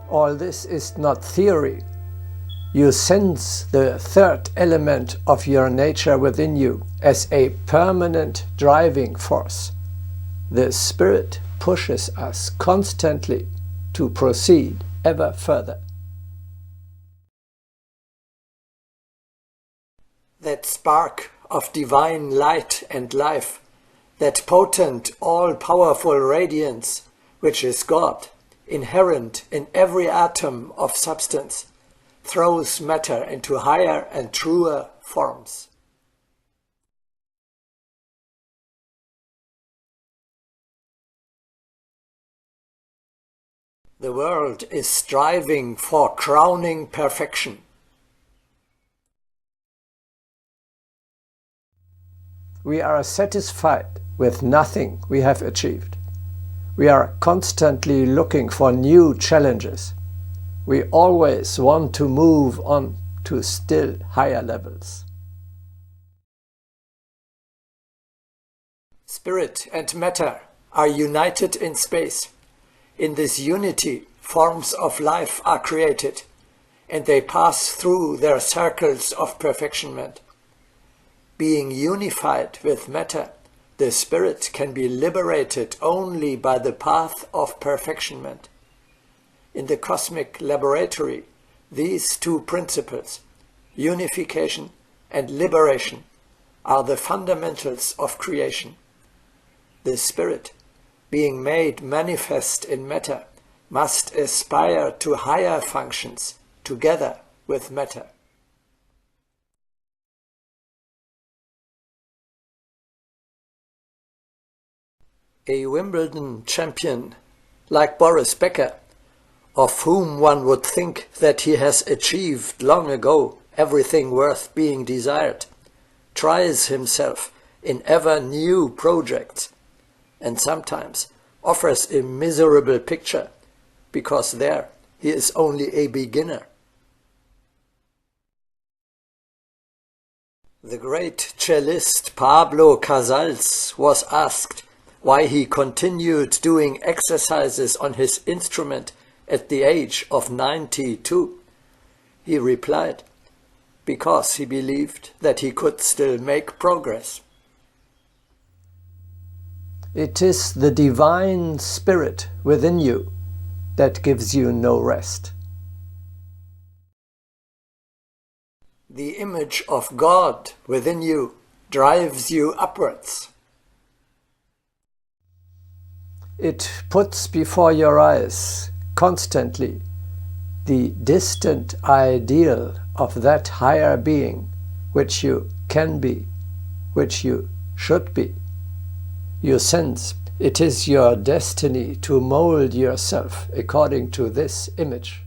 All this is not theory. You sense the third element of your nature within you as a permanent driving force. The Spirit pushes us constantly to proceed ever further. That spark of divine light and life, that potent, all-powerful radiance, which is God, inherent in every atom of substance, throws matter into higher and truer forms. The world is striving for crowning perfection. We are satisfied with nothing we have achieved. We are constantly looking for new challenges. We always want to move on to still higher levels. Spirit and matter are united in space. In this unity, forms of life are created, and they pass through their circles of perfectionment. Being unified with matter, the spirit can be liberated only by the path of perfectionment. In the cosmic laboratory, these two principles, unification and liberation, are the fundamentals of creation. The spirit, being made manifest in matter, must aspire to higher functions together with matter. A Wimbledon champion like Boris Becker, of whom one would think that he has achieved long ago everything worth being desired, tries himself in ever new projects, and sometimes offers a miserable picture, because there he is only a beginner. The great cellist Pablo Casals was asked why he continued doing exercises on his instrument at the age of 92. He replied, because he believed that he could still make progress. It is the divine spirit within you that gives you no rest. The image of God within you drives you upwards. It puts before your eyes constantly the distant ideal of that higher being which you can be, which you should be. You sense it is your destiny to mold yourself according to this image.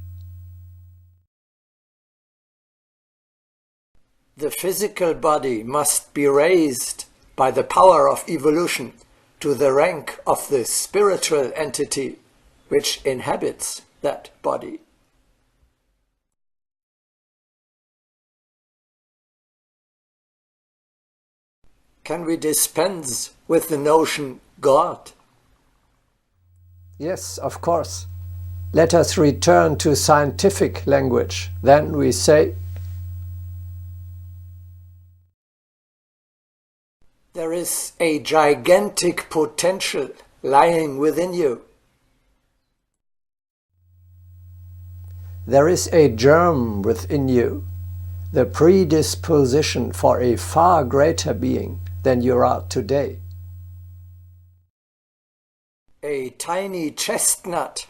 The physical body must be raised by the power of evolution to the rank of the spiritual entity which inhabits that body. Can we dispense with the notion God? Yes, of course. Let us return to scientific language. Then we say, there is a gigantic potential lying within you. There is a germ within you, the predisposition for a far greater being than you are today. A tiny chestnut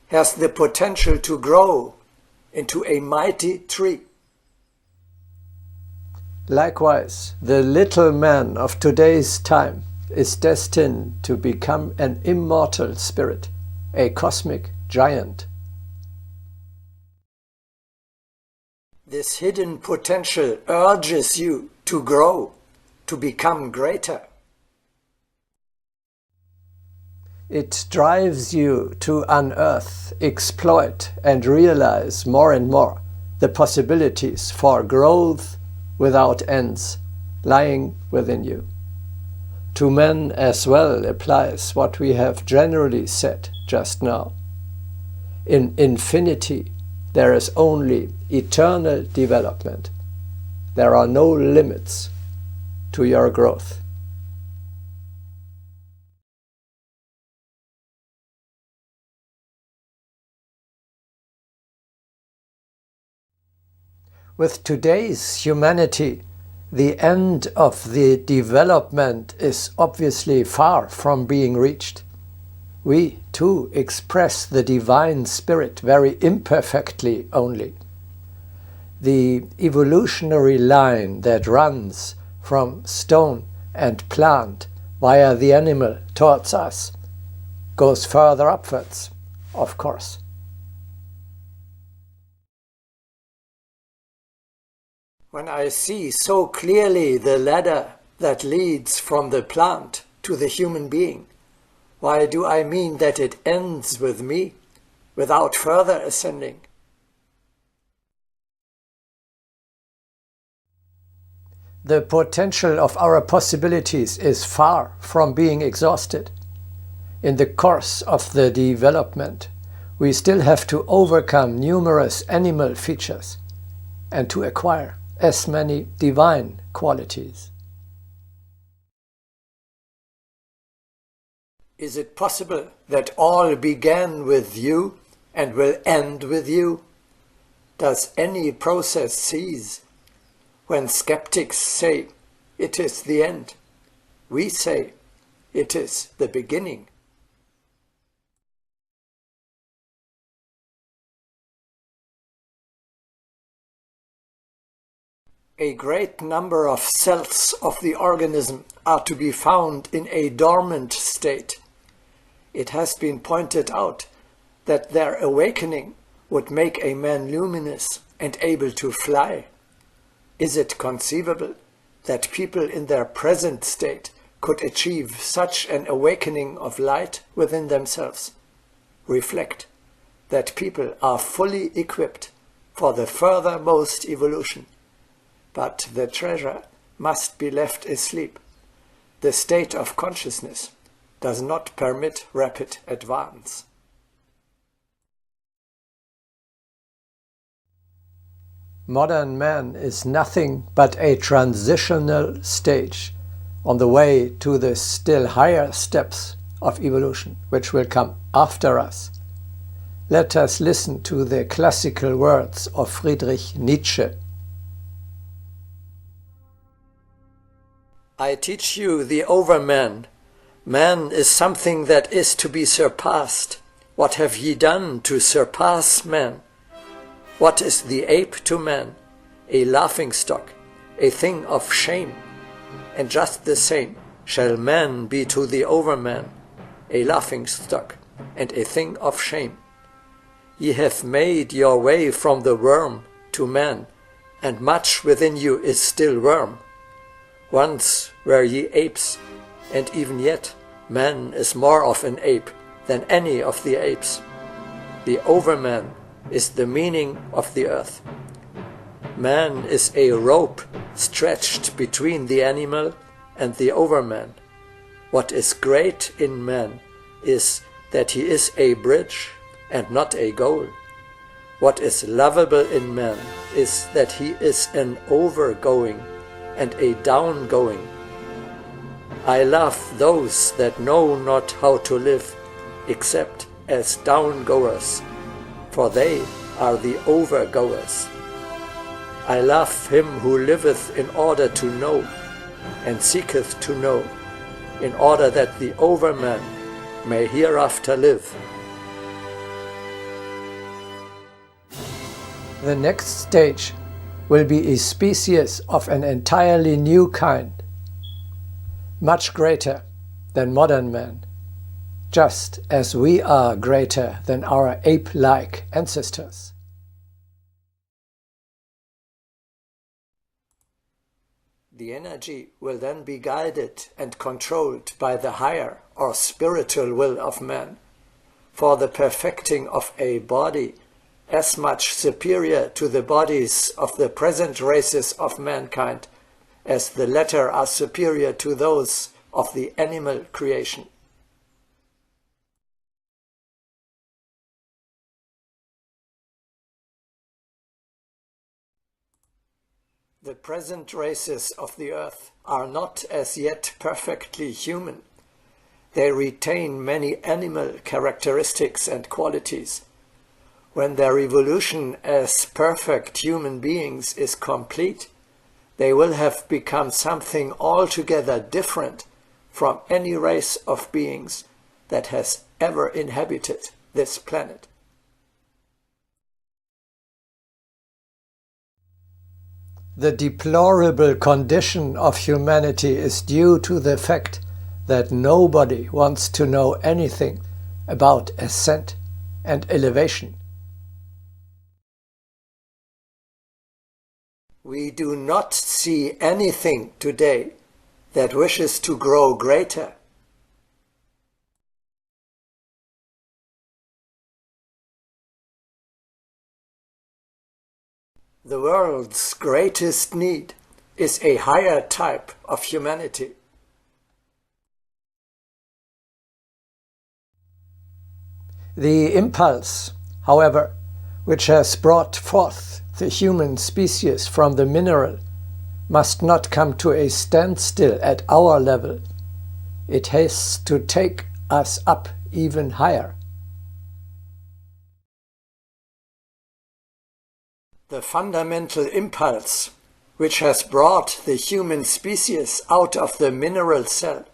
has the potential to grow into a mighty tree. Likewise, the little man of today's time is destined to become an immortal spirit, a cosmic giant. This hidden potential urges you to grow, to become greater. It drives you to unearth, exploit, and realize more and more the possibilities for growth without ends lying within you. To men as well applies what we have generally said just now. In infinity, there is only eternal development. There are no limits to your growth. With today's humanity, the end of the development is obviously far from being reached. We, too, express the divine spirit very imperfectly only. The evolutionary line that runs from stone and plant via the animal towards us goes further upwards, of course. When I see so clearly the ladder that leads from the plant to the human being, why do I mean that it ends with me, without further ascending? The potential of our possibilities is far from being exhausted. In the course of the development, we still have to overcome numerous animal features and to acquire as many divine qualities. Is it possible that all began with you and will end with you? Does any process cease? When skeptics say it is the end, we say it is the beginning. A great number of cells of the organism are to be found in a dormant state. It has been pointed out that their awakening would make a man luminous and able to fly. Is it conceivable that people in their present state could achieve such an awakening of light within themselves? Reflect that people are fully equipped for the furthermost evolution. But the treasure must be left asleep. The state of consciousness does not permit rapid advance. Modern man is nothing but a transitional stage on the way to the still higher steps of evolution, which will come after us. Let us listen to the classical words of Friedrich Nietzsche. I teach you the overman. Man is something that is to be surpassed. What have ye done to surpass man? What is the ape to man? A laughingstock, a thing of shame. And just the same shall man be to the overman, a laughingstock and a thing of shame. Ye have made your way from the worm to man, and much within you is still worm. Once were ye apes, and even yet man is more of an ape than any of the apes. The overman is the meaning of the earth. Man is a rope stretched between the animal and the overman. What is great in man is that he is a bridge and not a goal. What is lovable in man is that he is an overgoing and a downgoing. I love those that know not how to live except as downgoers, for they are the overgoers. I love him who liveth in order to know, and seeketh to know, in order that the overman may hereafter live. The next stage will be a species of an entirely new kind, much greater than modern man, just as we are greater than our ape-like ancestors. The energy will then be guided and controlled by the higher or spiritual will of man, for the perfecting of a body as much superior to the bodies of the present races of mankind as the latter are superior to those of the animal creation. The present races of the earth are not as yet perfectly human. They retain many animal characteristics and qualities. When their evolution as perfect human beings is complete, they will have become something altogether different from any race of beings that has ever inhabited this planet. The deplorable condition of humanity is due to the fact that nobody wants to know anything about ascent and elevation. We do not see anything today that wishes to grow greater. The world's greatest need is a higher type of humanity. The impulse, however, which has brought forth the human species from the mineral, must not come to a standstill at our level. It has to take us up even higher. The fundamental impulse, which has brought the human species out of the mineral cell,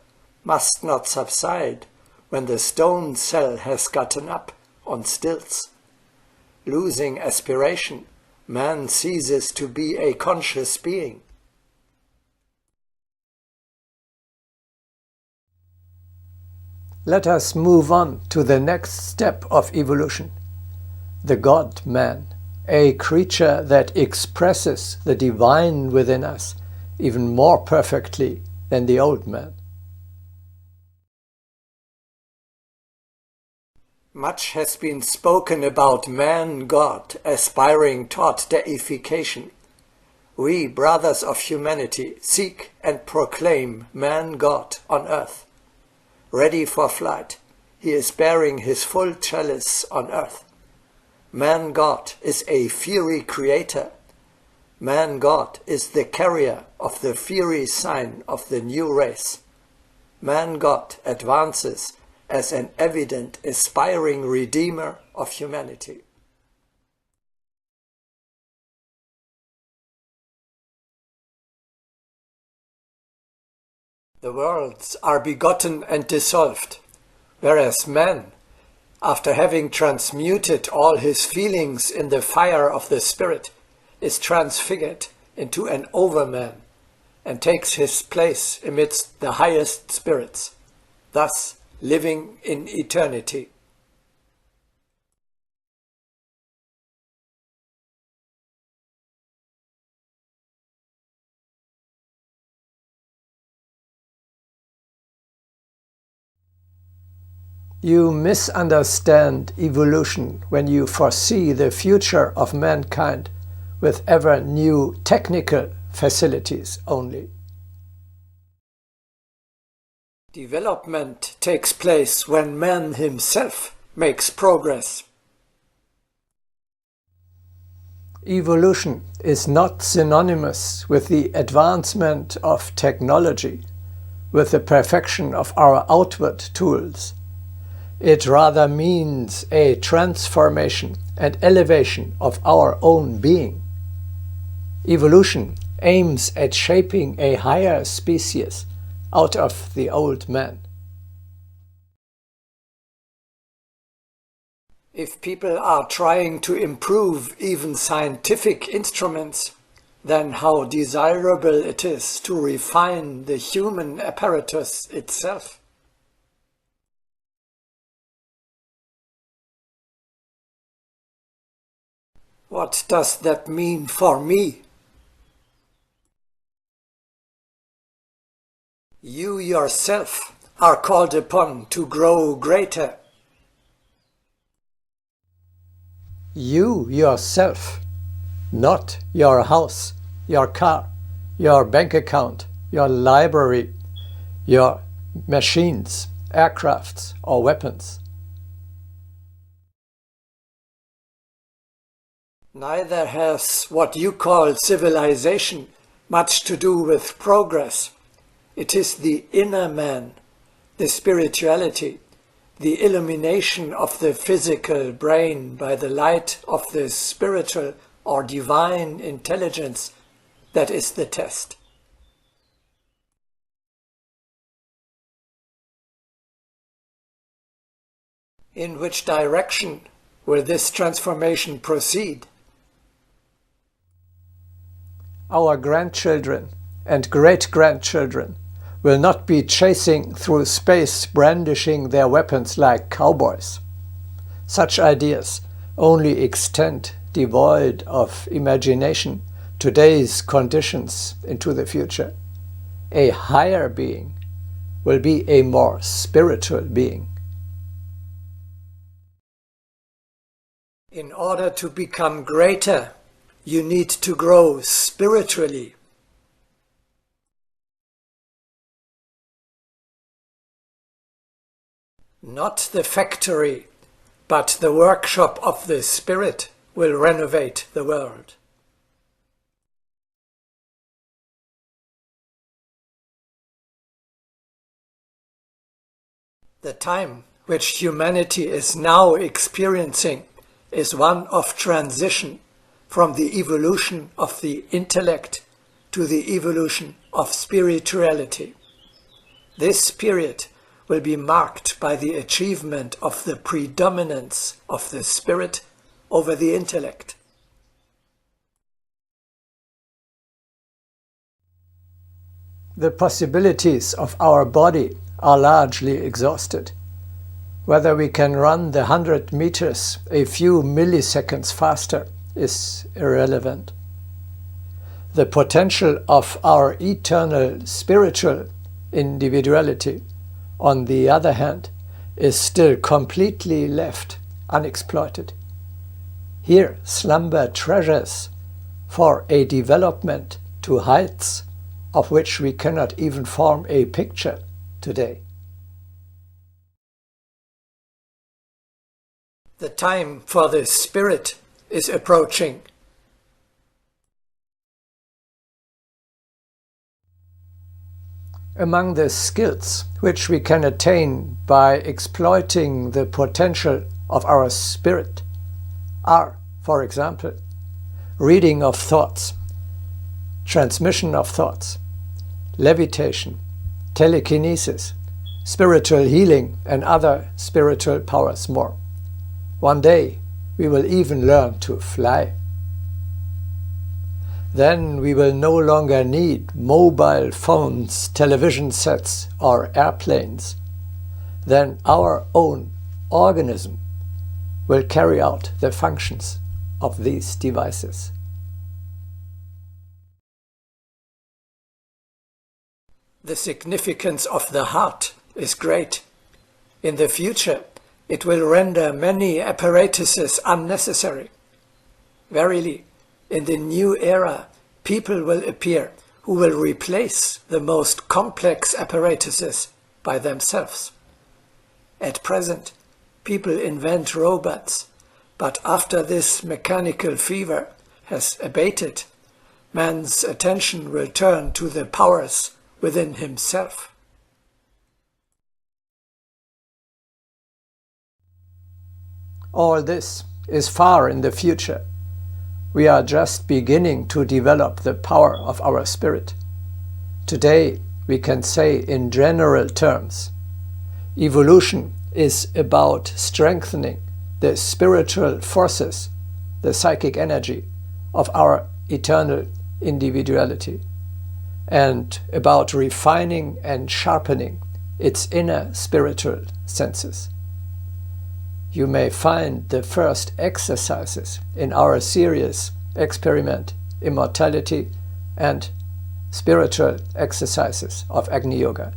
must not subside when the stone cell has gotten up on stilts. Losing aspiration, man ceases to be a conscious being. Let us move on to the next step of evolution, the God-man, a creature that expresses the divine within us even more perfectly than the old man. Much has been spoken about man-God aspiring toward deification. We, brothers of humanity, seek and proclaim man-God on earth. Ready for flight, he is bearing his full chalice on earth. Man-God is a fiery creator. Man-God is the carrier of the fiery sign of the new race. Man-God advances as an evident, aspiring redeemer of humanity. The worlds are begotten and dissolved, whereas man, after having transmuted all his feelings in the fire of the Spirit, is transfigured into an overman and takes his place amidst the highest spirits, thus living in eternity. You misunderstand evolution when you foresee the future of mankind with ever new technical facilities only. Development takes place when man himself makes progress. Evolution is not synonymous with the advancement of technology, with the perfection of our outward tools. It rather means a transformation and elevation of our own being. Evolution aims at shaping a higher species out of the old man. If people are trying to improve even scientific instruments, then how desirable it is to refine the human apparatus itself. What does that mean for me? You yourself are called upon to grow greater. You yourself, not your house, your car, your bank account, your library, your machines, aircrafts or weapons. Neither has what you call civilization much to do with progress. It is the inner man, the spirituality, the illumination of the physical brain by the light of the spiritual or divine intelligence that is the test. In which direction will this transformation proceed? Our grandchildren and great-grandchildren will not be chasing through space brandishing their weapons like cowboys. Such ideas only extend, devoid of imagination, today's conditions into the future. A higher being will be a more spiritual being. In order to become greater, you need to grow spiritually. Not the factory, but the workshop of the Spirit will renovate the world. The time which humanity is now experiencing is one of transition from the evolution of the intellect to the evolution of spirituality. This period will be marked by the achievement of the predominance of the spirit over the intellect. The possibilities of our body are largely exhausted. Whether we can run the 100 meters a few milliseconds faster is irrelevant. The potential of our eternal spiritual individuality, on the other hand, is still completely left unexploited. Here slumber treasures for a development to heights of which we cannot even form a picture today. The time for the Spirit is approaching. Among the skills which we can attain by exploiting the potential of our spirit are, for example, reading of thoughts, transmission of thoughts, levitation, telekinesis, spiritual healing, and other spiritual powers more. One day we will even learn to fly. Then we will no longer need mobile phones, television sets, or airplanes. Then our own organism will carry out the functions of these devices. The significance of the heart is great. In the future, it will render many apparatuses unnecessary. Verily, in the new era, people will appear who will replace the most complex apparatuses by themselves. At present, people invent robots, but after this mechanical fever has abated, man's attention will turn to the powers within himself. All this is far in the future. We are just beginning to develop the power of our spirit. Today, we can say in general terms, evolution is about strengthening the spiritual forces, the psychic energy of our eternal individuality, and about refining and sharpening its inner spiritual senses. You may find the first exercises in our series Experiment, Immortality and Spiritual Exercises of Agni Yoga.